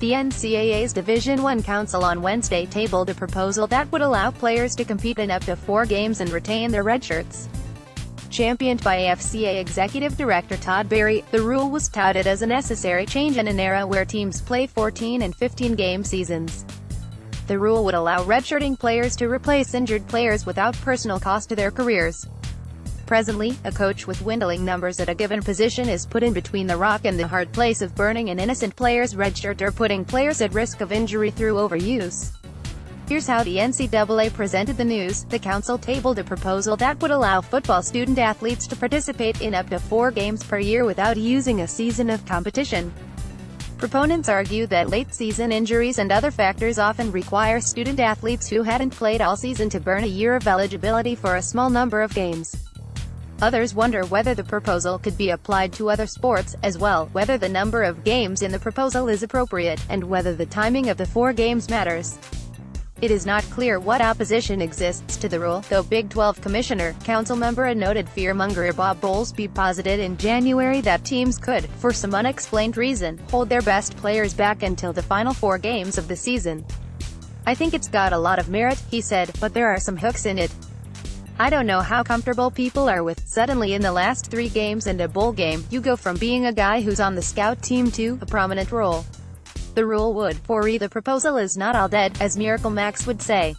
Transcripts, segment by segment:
The NCAA's Division I Council on Wednesday tabled a proposal that would allow players to compete in up to 4 games and retain their redshirts. Championed by AFCA Executive Director Todd Berry, the rule was touted as a necessary change in an era where teams play 14 and 15-game seasons. The rule would allow redshirting players to replace injured players without personal cost to their careers. Presently, a coach with dwindling numbers at a given position is put in between the rock and the hard place of burning an innocent player's redshirt or putting players at risk of injury through overuse. Here's how the NCAA presented the news. The council tabled a proposal that would allow football student-athletes to participate in up to 4 games per year without using a season of competition. Proponents argue that late-season injuries and other factors often require student-athletes who hadn't played all season to burn a year of eligibility for a small number of games. Others wonder whether the proposal could be applied to other sports, as well, whether the number of games in the proposal is appropriate, and whether the timing of the 4 games matters. It is not clear what opposition exists to the rule, though Big 12 Commissioner, Councilmember and noted fearmonger Bob Bowlesby posited in January that teams could, for some unexplained reason, hold their best players back until the final 4 games of the season. "I think it's got a lot of merit," he said, "but there are some hooks in it. I don't know how comfortable people are with, suddenly in the last 3 games and a bowl game, you go from being a guy who's on the scout team to a prominent role." The rule would, for the proposal is not all dead, as Miracle Max would say.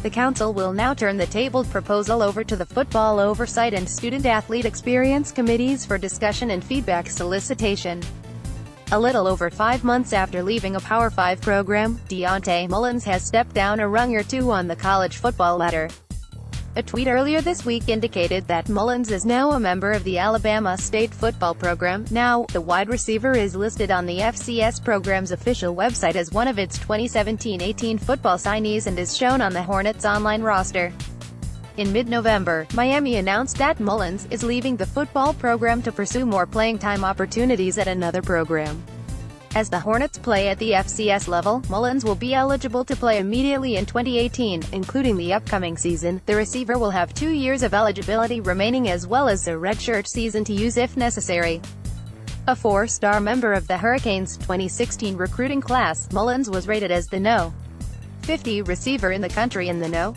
The council will now turn the tabled proposal over to the Football Oversight and Student-Athlete Experience Committees for discussion and feedback solicitation. A little over 5 months after leaving a Power 5 program, Deontay Mullins has stepped down a rung or 2 on the college football ladder. A tweet earlier this week indicated that Mullins is now a member of the Alabama State football program. Now, the wide receiver is listed on the FCS program's official website as one of its 2017-18 football signees and is shown on the Hornets' online roster. In mid-November, Miami announced that Mullins is leaving the football program to pursue more playing time opportunities at another program. As the Hornets play at the FCS level, Mullins will be eligible to play immediately in 2018, including the upcoming season. The receiver will have 2 years of eligibility remaining as well as a redshirt season to use if necessary. A 4-star member of the Hurricanes' 2016 recruiting class, Mullins was rated as the No. 50 receiver in the country in the No.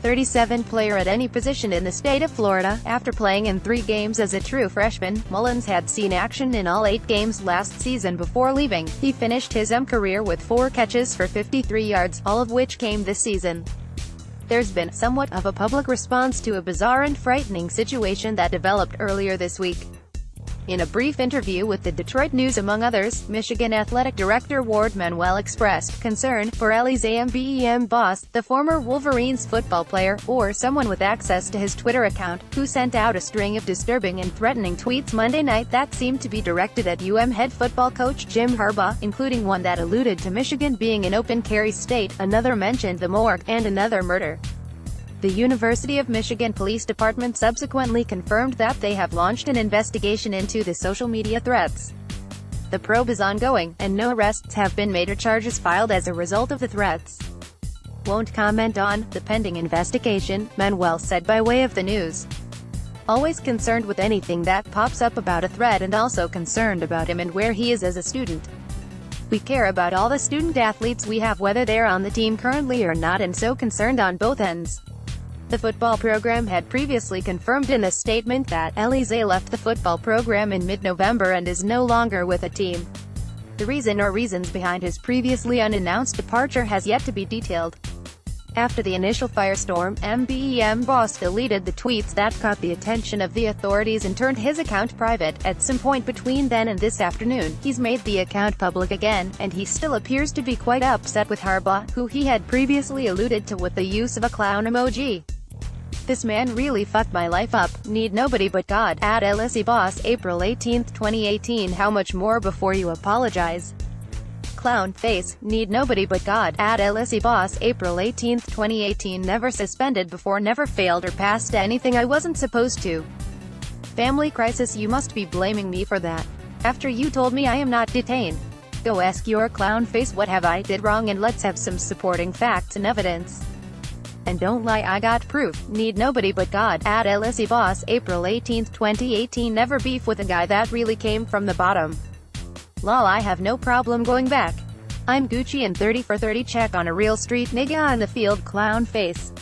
37 player at any position in the state of Florida. After playing in 3 games as a true freshman, Mullins had seen action in all 8 games last season before leaving. He finished his career with 4 catches for 53 yards, all of which came this season. There's been somewhat of a public response to a bizarre and frightening situation that developed earlier this week. In a brief interview with the Detroit News among others, Michigan Athletic Director Ward Manuel expressed concern for LE's boss, the former Wolverines football player, or someone with access to his Twitter account, who sent out a string of disturbing and threatening tweets Monday night that seemed to be directed at head football coach Jim Harbaugh, including one that alluded to Michigan being an open carry state, another mentioned the morgue, and another murder. The University of Michigan Police Department subsequently confirmed that they have launched an investigation into the social media threats. The probe is ongoing, and no arrests have been made or charges filed as a result of the threats. "Won't comment on the pending investigation," Manuel said by way of the news. "Always concerned with anything that pops up about a threat and also concerned about him and where he is as a student. We care about all the student athletes we have whether they're on the team currently or not, and so concerned on both ends." The football program had previously confirmed in a statement that LEZ left the football program in mid-November and is no longer with the team. The reason or reasons behind his previously unannounced departure has yet to be detailed. After the initial firestorm, MBEM boss deleted the tweets that caught the attention of the authorities and turned his account private. At some point between then and this afternoon, he's made the account public again, and he still appears to be quite upset with Harbaugh, who he had previously alluded to with the use of a clown emoji. "This man really fucked my life up. Need nobody but God." At LSE boss, April 18, 2018. "How much more before you apologize? Clown face. Need nobody but God." At LSE boss, April 18, 2018. "Never suspended before, never failed or passed anything I wasn't supposed to. Family crisis. You must be blaming me for that. After you told me I am not detained. Go ask your clown face what have I did wrong and let's have some supporting facts and evidence. And don't lie, I got proof. Need nobody but God." At LSE boss, April 18, 2018. "Never beef with a guy that really came from the bottom. Lol, I have no problem going back. I'm Gucci and 30 for 30 check on a real street nigga on the field clown face.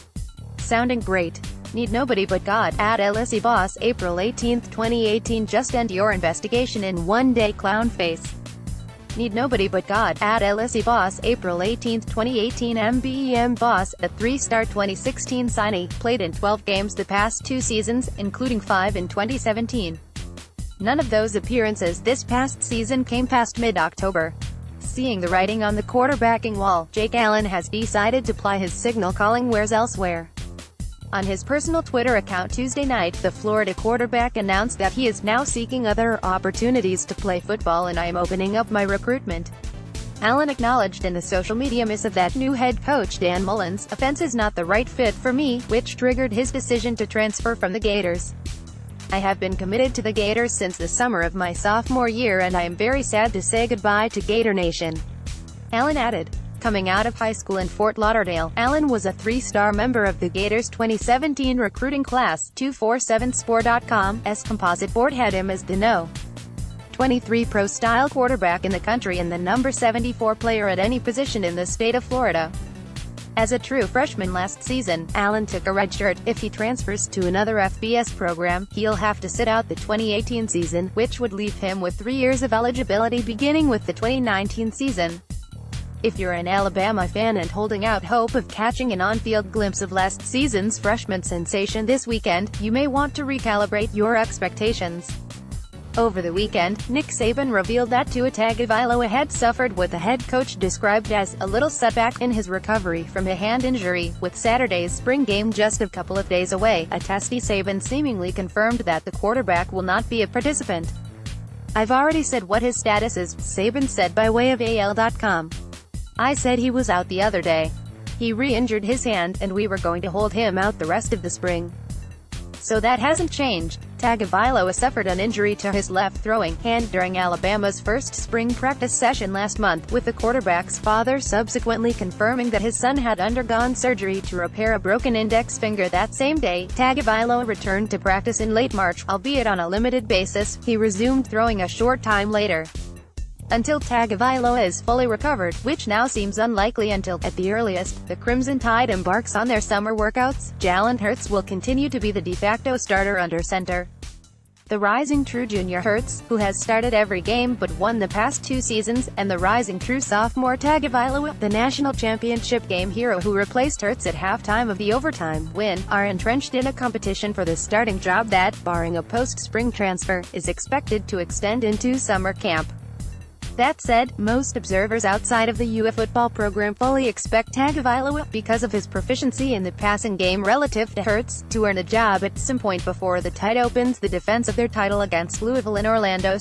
Sounding great. Need nobody but God. At LSE Boss, April 18, 2018. Just end your investigation in one day clown face. Need nobody but God. At LSE Boss, April 18, 2018. MBEM Boss, a 3-star 2016 signee, played in 12 games the past 2 seasons, including 5 in 2017. None of those appearances this past season came past mid-October. Seeing the writing on the quarterbacking wall, Jake Allen has decided to ply his signal calling wares elsewhere. On his personal Twitter account Tuesday night, the Florida quarterback announced that he is now seeking other opportunities to play football and I am opening up my recruitment. Allen acknowledged in the social media missive that new head coach Dan Mullen's offense is not the right fit for me, which triggered his decision to transfer from the Gators. I have been committed to the Gators since the summer of my sophomore year and I am very sad to say goodbye to Gator Nation. Allen added. Coming out of high school in Fort Lauderdale, Allen was a 3-star member of the Gators' 2017 recruiting class. 247sport.com's composite board had him as the No. 23 pro-style quarterback in the country and the number 74 player at any position in the state of Florida. As a true freshman last season, Allen took a redshirt. If he transfers to another FBS program, he'll have to sit out the 2018 season, which would leave him with 3 years of eligibility beginning with the 2019 season. If you're an Alabama fan and holding out hope of catching an on-field glimpse of last season's freshman sensation this weekend, you may want to recalibrate your expectations. Over the weekend, Nick Saban revealed that Tua Tagovailoa had suffered what the head coach described as a little setback in his recovery from a hand injury, with Saturday's spring game just a couple of days away. A testy Saban seemingly confirmed that the quarterback will not be a participant. I've already said what his status is, Saban said by way of AL.com. I said he was out the other day. He re-injured his hand, and we were going to hold him out the rest of the spring. So that hasn't changed. Tagovailoa suffered an injury to his left throwing hand during Alabama's first spring practice session last month, with the quarterback's father subsequently confirming that his son had undergone surgery to repair a broken index finger that same day. Tagovailoa returned to practice in late March, albeit on a limited basis. He resumed throwing a short time later. Until Tagovailoa is fully recovered, which now seems unlikely until, at the earliest, the Crimson Tide embarks on their summer workouts, Jalen Hurts will continue to be the de facto starter under center. The rising true junior Hurts, who has started every game but won the past 2 seasons, and the rising true sophomore Tagovailoa, the national championship game hero who replaced Hurts at halftime of the overtime win, are entrenched in a competition for the starting job that, barring a post-spring transfer, is expected to extend into summer camp. That said, most observers outside of the UF football program fully expect Tagovailoa, because of his proficiency in the passing game relative to Hurts, to earn a job at some point before the Tide opens the defense of their title against Louisville in Orlando.